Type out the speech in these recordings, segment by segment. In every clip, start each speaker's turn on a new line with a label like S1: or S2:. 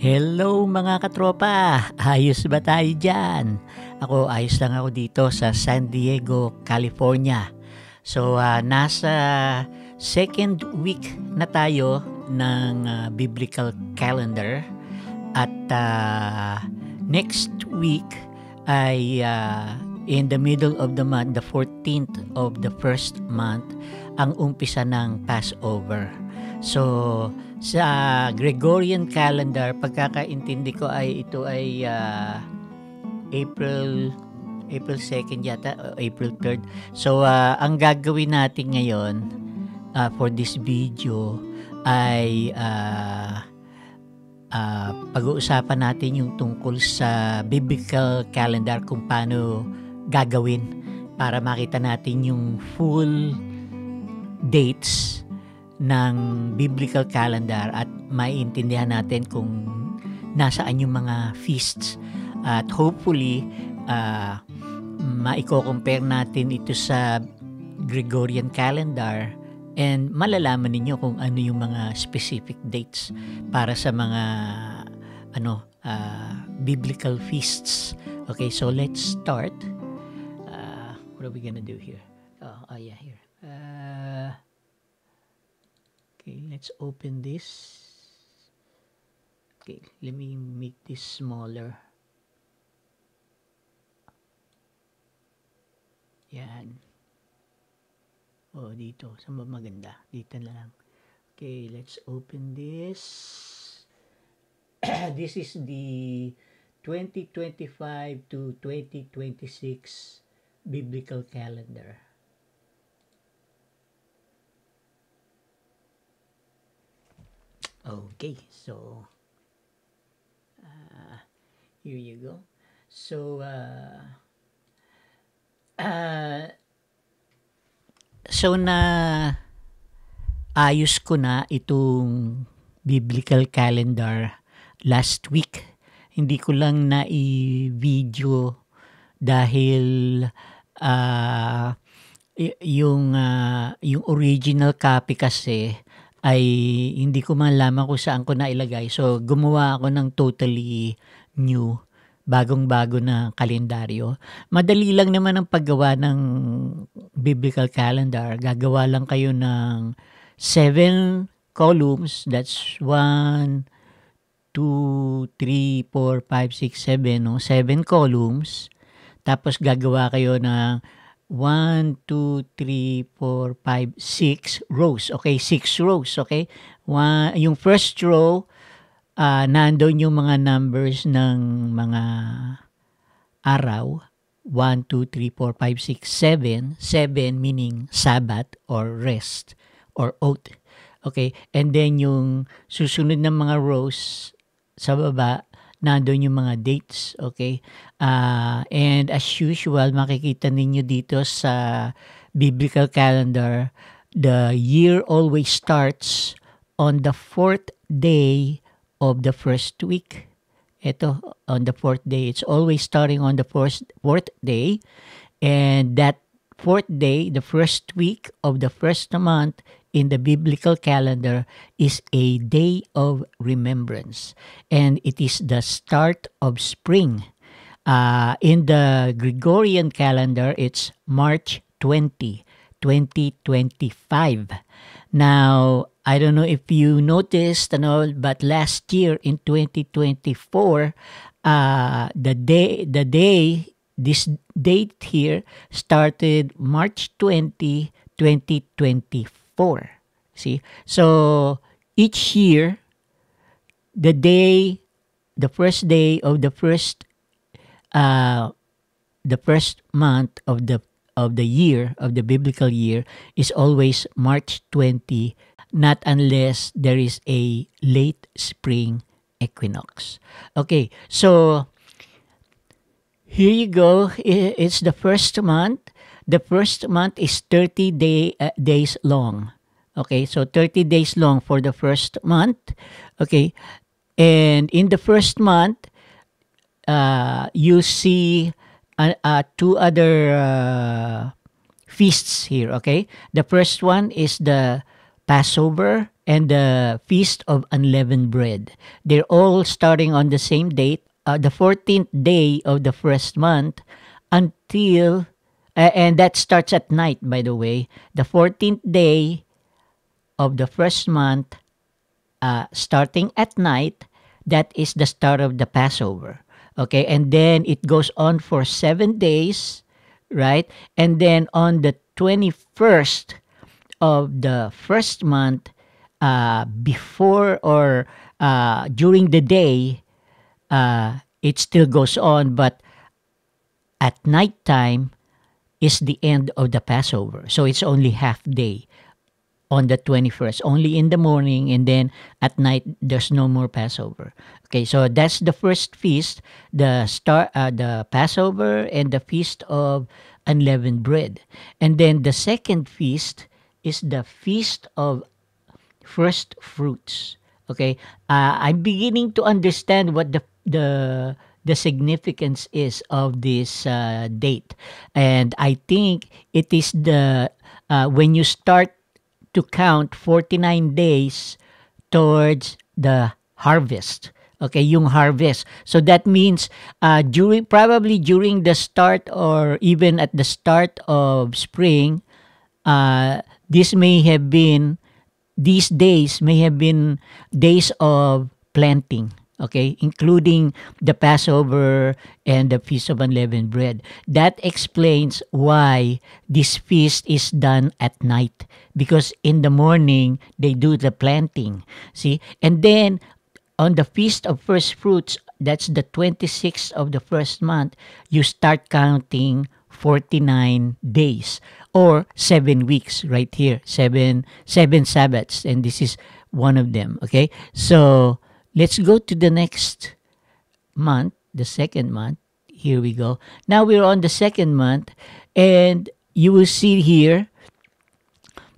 S1: Hello mga katropa! Ayos ba tayo dyan? Ayos lang ako dito sa San Diego, California. Nasa second week na tayo ng biblical calendar at next week ay in the middle of the month, the 14th of the first month, ang umpisa ng Passover. So, sa Gregorian calendar, pagkakaintindi ko ay ito ay April 2nd yata, o April 3rd. Ang gagawin natin ngayon for this video ay pag-uusapan natin yung tungkol sa biblical calendar, kung paano gagawin para makita natin yung full dates ng biblical calendar at maiintindihan natin kung nasaan yung mga feasts. At hopefully, maiko-compare natin ito sa Gregorian calendar and malalaman ninyo kung ano yung mga specific dates para sa mga biblical feasts. Okay, so let's start. What are we gonna do here? Here. Okay, let's open this. Okay, let me make this smaller. Yan. Dito. Saan ba maganda? Dito na lang. Okay, let's open this. This is the 2025 to 2026 biblical calendar. Okay, so here you go. So na ayos ko na itong biblical calendar last week. Hindi ko lang na i-video dahil yung original copy kasi ay hindi ko malaman kung saan ko nailagay. So, gumawa ako ng totally new, bagong-bago na kalendaryo. Madali lang naman ang paggawa ng biblical calendar. Gagawa lang kayo ng 7 columns. That's 1, 2, 3, 4, 5, 6, 7. No? 7 columns. Tapos gagawa kayo ng 1, 2, 3, 4, 5, 6 rows. Okay, 6 rows. Okay, yung first row, nandun yung mga numbers ng mga araw. 1, 2, 3, 4, 5, 6, 7. 7 meaning Sabbath or rest or oath. Okay, and then yung susunod ng mga rows sa baba, nandun yung mga dates, okay? And as usual, makikita ninyo dito sa biblical calendar, the year always starts on the 4th day of the first week. Ito, on the 4th day. It's always starting on the 4th day. And that 4th day, the first week of the first month in the biblical calendar, is a day of remembrance. And it is the start of spring. In the Gregorian calendar, it's March 20, 2025. Now, I don't know if you noticed, but last year in 2024, this date here started March 20, 2024. See? So, each year, the first day of the first month of the year, of the biblical year, is always March 20, not unless there is a late spring equinox. Okay, so here you go. It's the first month. The first month is 30 days long. Okay, so 30 days long for the first month. Okay, and in the first month, you see 2 other feasts here. Okay, the first one is the Passover and the Feast of Unleavened Bread. They're all starting on the same date, the 14th day of the first month, until, and that starts at night, by the way. The 14th day of the first month, starting at night, that is the start of the Passover. Okay, and then it goes on for 7 days, right? And then on the 21st of the first month, before or during the day, it still goes on, but at nighttime is the end of the Passover. So it's only half day on the 21st, only in the morning, and then at night there's no more Passover. Okay, so that's the first feast, the Passover and the Feast of Unleavened Bread. And then the second feast is the Feast of First Fruits. Okay, I'm beginning to understand what the significance is of this date, and I think it is the when you start to count 49 days towards the harvest. Okay, yung harvest. So that means during the start or even at the start of spring, this may have been these days may have been days of planting, okay, including the Passover and the Feast of Unleavened Bread. That explains why this feast is done at night, because in the morning they do the planting. See? And then on the Feast of First Fruits, that's the 26th of the first month, you start counting 49 days or 7 weeks right here, seven Sabbaths, and this is one of them. Okay, so let's go to the next month, the second month. Here we go. Now we're on the second month, and you will see here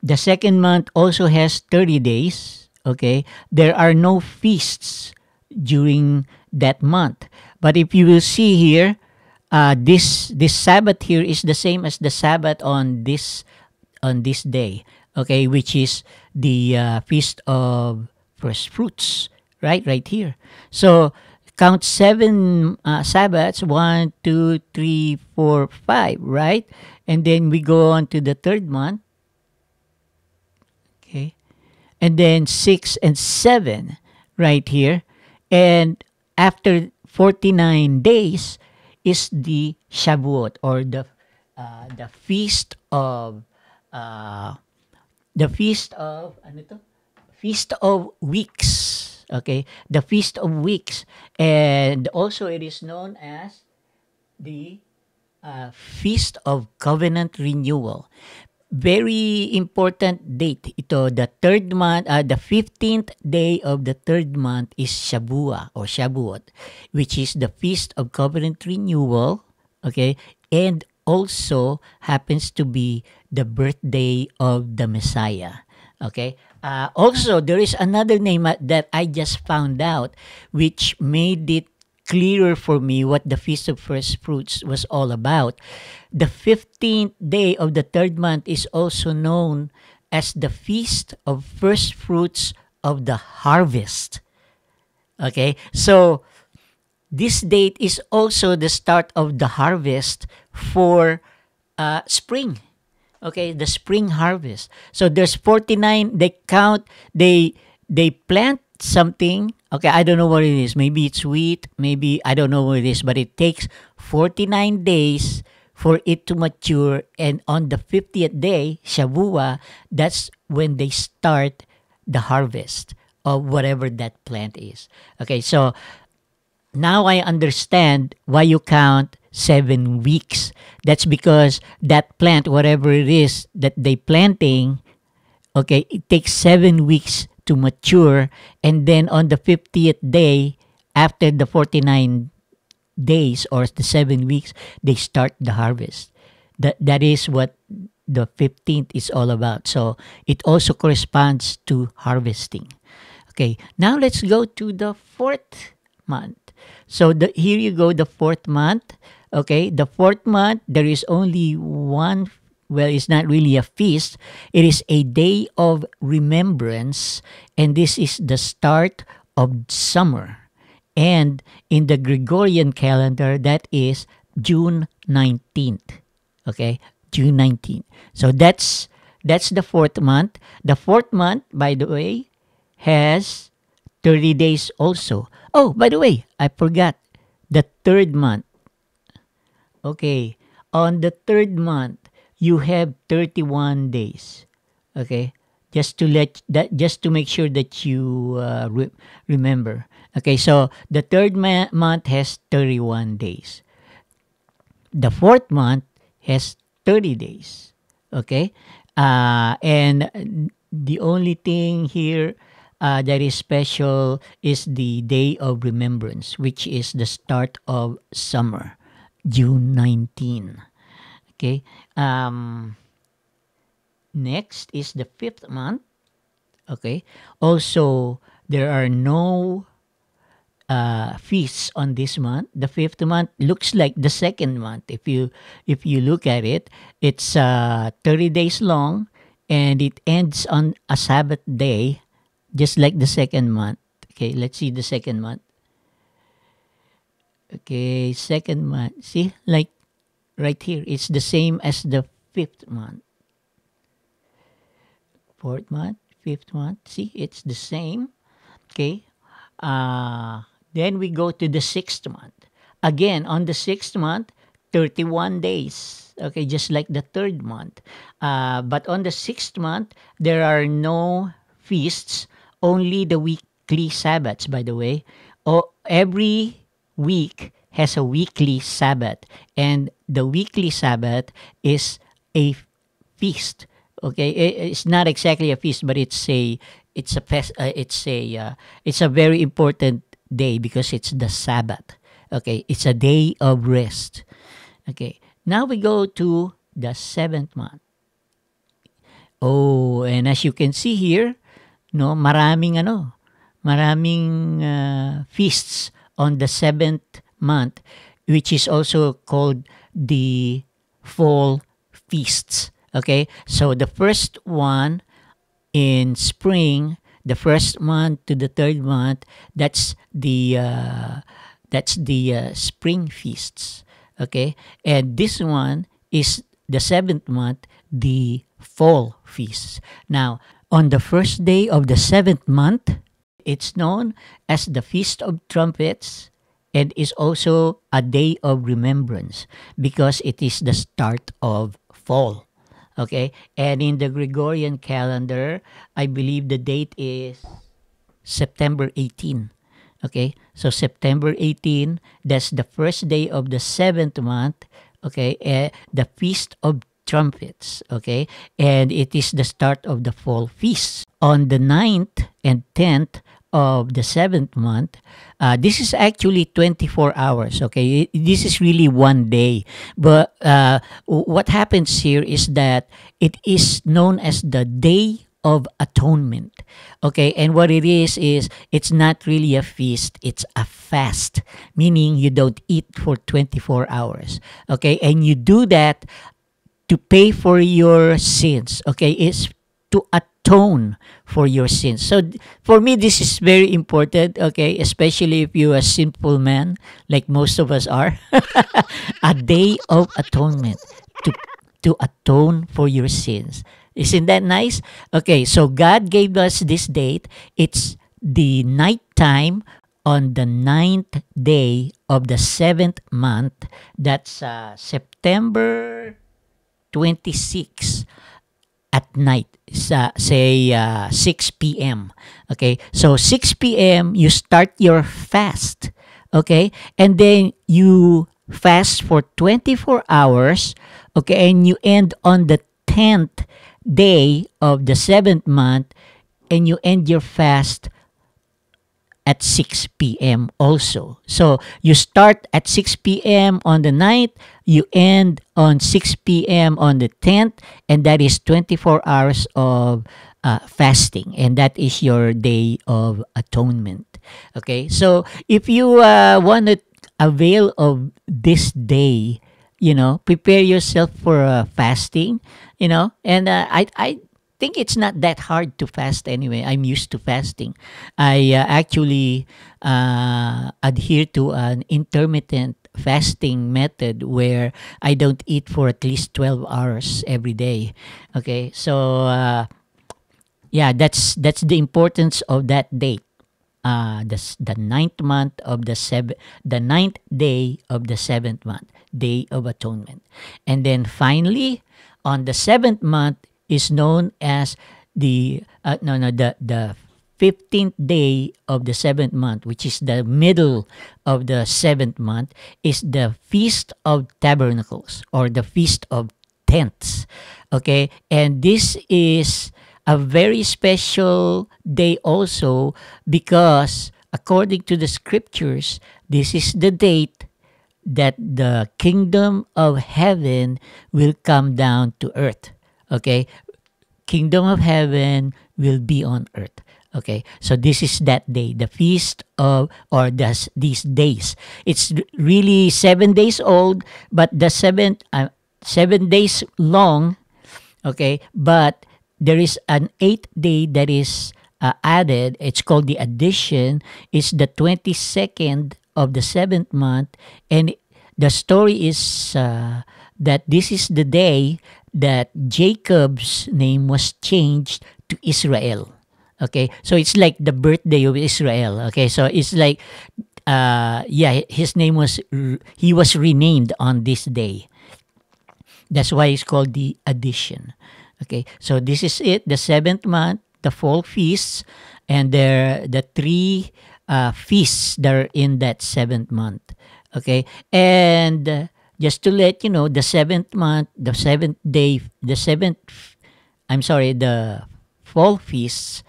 S1: the second month also has 30 days. Okay, there are no feasts during that month, but if you will see here, this Sabbath here is the same as the Sabbath on this day, okay, which is the Feast of First Fruits, right here. So count seven Sabbaths, 1, 2, 3, 4, 5, right? And then we go on to the third month, okay, and then 6 and 7 right here. And after 49 days is the Shavuot, or the feast of ano to? Feast of Weeks. Okay, the Feast of Weeks, and also it is known as the Feast of Covenant Renewal. Very important date ito. The third month, the 15th day of the third month is Shavua or Shavuot, which is the Feast of Covenant Renewal. Okay, and also happens to be the birthday of the Messiah. Okay. Also, there is another name that I just found out, which made it clearer for me what the Feast of First Fruits was all about. The 15th day of the third month is also known as the Feast of First Fruits of the Harvest. Okay, so this date is also the start of the harvest for spring. Okay, the spring harvest. So there's 49. They plant something. Okay, I don't know what it is. Maybe it's wheat. Maybe I don't know what it is. But it takes 49 days for it to mature. And on the 50th day, Shavua, that's when they start the harvest of whatever that plant is. Okay, so now I understand why you count 7 weeks. That's because that plant, whatever it is that they planting, okay, it takes 7 weeks to mature, and then on the 50th day, after the 49 days or the 7 weeks, they start the harvest. That is what the 15th is all about. So it also corresponds to harvesting. Okay, now let's go to the fourth month. So here you go, the fourth month. Okay, the fourth month, there is only one well, it's not really a feast. It is a day of remembrance, and this is the start of summer. And in the Gregorian calendar, that is June 19th. Okay, June 19th. So that's the fourth month. The fourth month, by the way, has 30 days also. Oh, by the way, I forgot the third month. Okay, on the third month, you have 31 days. Okay, just to make sure that you remember. Okay, so the third month has 31 days. The fourth month has 30 days. Okay, and the only thing here that is special is the day of remembrance, which is the start of summer, June 19. Okay. Next is the fifth month. Okay. Also, there are no feasts on this month. The fifth month looks like the second month. If you look at it, it's 30 days long, and it ends on a Sabbath day, just like the second month. Okay, let's see the second month. Okay, second month. See, like right here, it's the same as the fifth month. Fourth month, fifth month. See, it's the same. Okay. Then we go to the sixth month. Again, on the sixth month, 31 days. Okay, just like the third month. But on the sixth month, there are no feasts, only the weekly Sabbaths, by the way. Every week has a weekly Sabbath, and the weekly Sabbath is a feast. Okay, it's not exactly a feast, but it's a very important day because it's the Sabbath. Okay, it's a day of rest. Okay, now we go to the seventh month. Oh, and as you can see here, no, maraming feasts on the seventh month, which is also called the fall feasts. Okay, so the first one in spring, the first month to the third month, that's the spring feasts. Okay, and this one is the seventh month, the fall feasts. Now, on the first day of the seventh month, it's known as the Feast of Trumpets, and is also a day of remembrance because it is the start of fall. Okay, and in the Gregorian calendar, I believe the date is September 18. Okay, so September 18, that's the first day of the seventh month. Okay, the Feast of Trumpets. Okay, and it is the start of the fall feasts. On the 9th and 10th of the seventh month, this is actually 24 hours. Okay, this is really one day. But what happens here is that it is known as the Day of Atonement. Okay, and what it is it's not really a feast, it's a fast, meaning you don't eat for 24 hours. Okay, and you do that to pay for your sins. Okay, it's to atone for your sins. So for me, this is very important. Okay, especially if you're a sinful man, like most of us are. A day of atonement to atone for your sins. Isn't that nice? Okay, so God gave us this date. It's the night time on the 9th day of the seventh month. That's September 26 at night, say 6 p.m. Okay, so 6 p.m. you start your fast. Okay, and then you fast for 24 hours. Okay, and you end on the 10th day of the seventh month, and you end your fast at 6 p.m. also. So you start at 6 p.m. on the 9th, you end on 6 p.m. on the 10th, and that is 24 hours of fasting, and that is your day of atonement. Okay, so if you want to avail of this day, prepare yourself for fasting, and I think it's not that hard to fast anyway. I'm used to fasting. I actually adhere to an intermittent fasting method where I don't eat for at least 12 hours every day. Okay, so yeah, that's the importance of that date. The ninth month of the ninth day of the seventh month, Day of Atonement, and then finally, on the seventh month is known as the no no the 15th day of the seventh month, which is the middle of the seventh month, is the Feast of Tabernacles or the Feast of Tents. Okay, and this is a very special day also because according to the scriptures, this is the date that the kingdom of heaven will come down to earth. Okay, kingdom of heaven will be on earth. Okay, so this is that day, the feast of, or these days. It's really 7 days old, but the 7 days long. Okay, but there is an eighth day that is added. It's called the addition. It's the 22nd of the seventh month, and the story is that this is the day that Jacob's name was changed to Israel. Okay, so it's like the birthday of Israel. Okay, so it's like, yeah, his name he was renamed on this day. That's why it's called the addition. Okay, so this is it, the seventh month, the fall feasts, and the three feasts that are in that seventh month. Okay, and just to let you know, the seventh month, the seventh day, I'm sorry, the fall feasts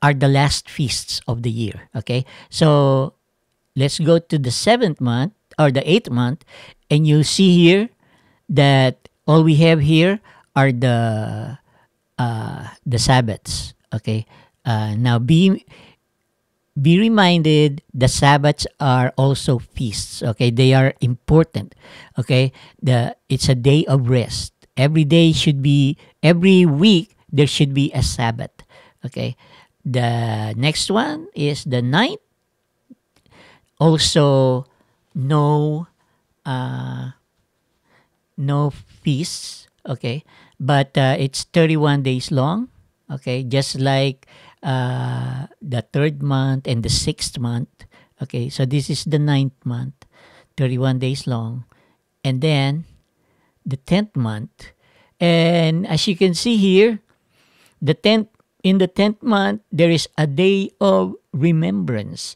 S1: are the last feasts of the year. Okay, so let's go to the seventh month or the eighth month, and you'll see here that all we have here are the Sabbaths. Okay, now be reminded the Sabbaths are also feasts. Okay, they are important. Okay, it's a day of rest. Every week there should be a Sabbath. Okay, the next one is the ninth. Also, no no feasts. Okay, but it's 31 days long. Okay, just like the third month and the sixth month. Okay, so this is the ninth month, 31 days long, and then the 10th month. And as you can see here, the 10th month there is a day of remembrance.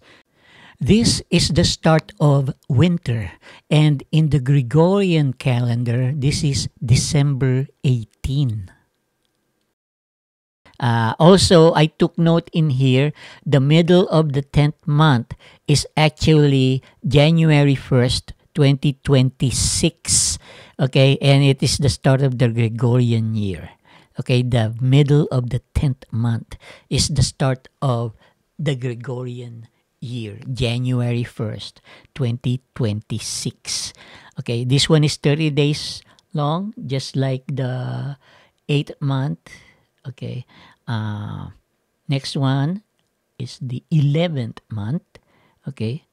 S1: This is the start of winter, and in the Gregorian calendar, this is December 18. Also, I took note in here, the middle of the 10th month is actually January 1st, 2026. Okay, and it is the start of the Gregorian year. Okay, the middle of the 10th month is the start of the Gregorian year, January 1st, 2026. Okay, this one is 30 days long, just like the 8th month. Okay, next one is the 11th month. Okay,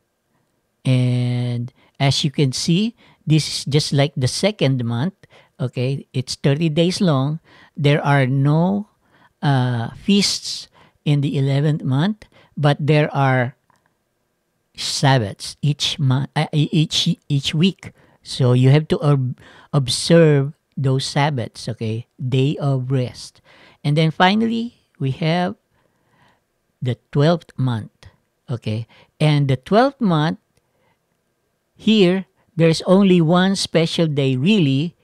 S1: and as you can see, this is just like the second month. Okay, it's 30 days long. There are no feasts in the 11th month, but there are Sabbaths each month, each week. So you have to observe those Sabbaths. Okay, day of rest, and then finally we have the 12th month. Okay, and the 12th month here there's only one special day really,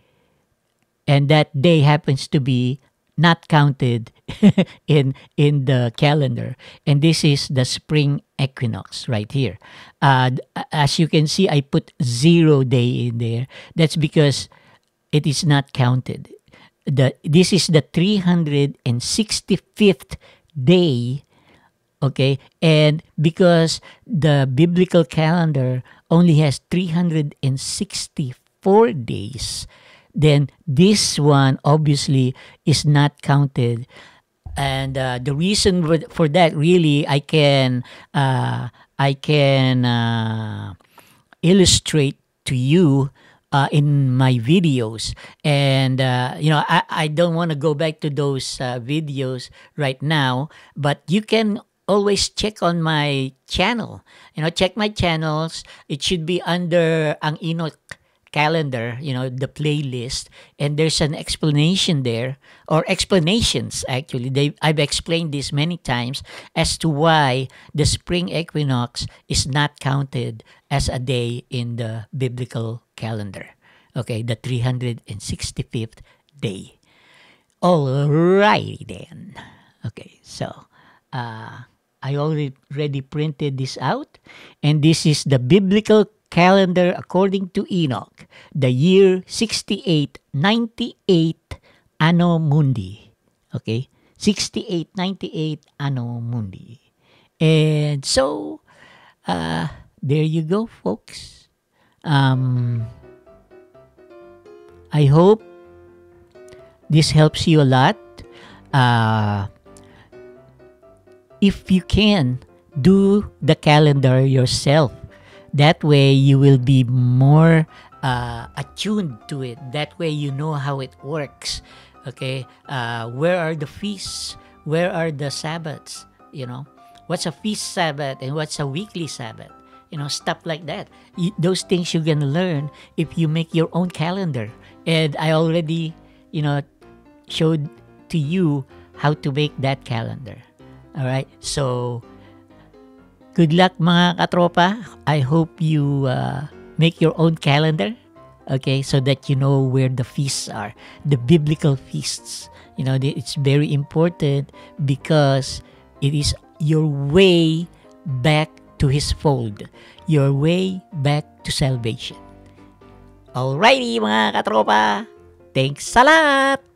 S1: and that day happens to be not counted in the calendar, and this is the spring equinox right here. As you can see, I put 0 day in there. That's because it is not counted. This is the 365th day. Okay, and because the biblical calendar only has 365 4 days, then this one obviously is not counted. And the reason for that, really, I can illustrate to you in my videos. And I don't want to go back to those videos right now, but you can always check on my channel. Check my channels. It should be under Ang Enoch calendar, the playlist, and there's an explanation there, or explanations actually. I've explained this many times as to why the spring equinox is not counted as a day in the biblical calendar. Okay, the 365th day. Alrighty then. Okay, so I already printed this out, and this is the biblical calendar according to Enoch, the year 6898 Anno Mundi. Okay? 6898 Anno Mundi. And so, there you go, folks. I hope this helps you a lot. If you can, do the calendar yourself. That way, you will be more attuned to it. That way, you know how it works. Okay? Where are the feasts? Where are the Sabbaths? What's a feast Sabbath and what's a weekly Sabbath? Stuff like that. Those things you're gonna learn if you make your own calendar. And I already, showed to you how to make that calendar. All right? So, good luck, mga katropa. I hope you make your own calendar, okay, so that you know where the feasts are, the biblical feasts. It's very important because it is your way back to His fold, your way back to salvation. Alrighty, mga katropa. Thanks a lot!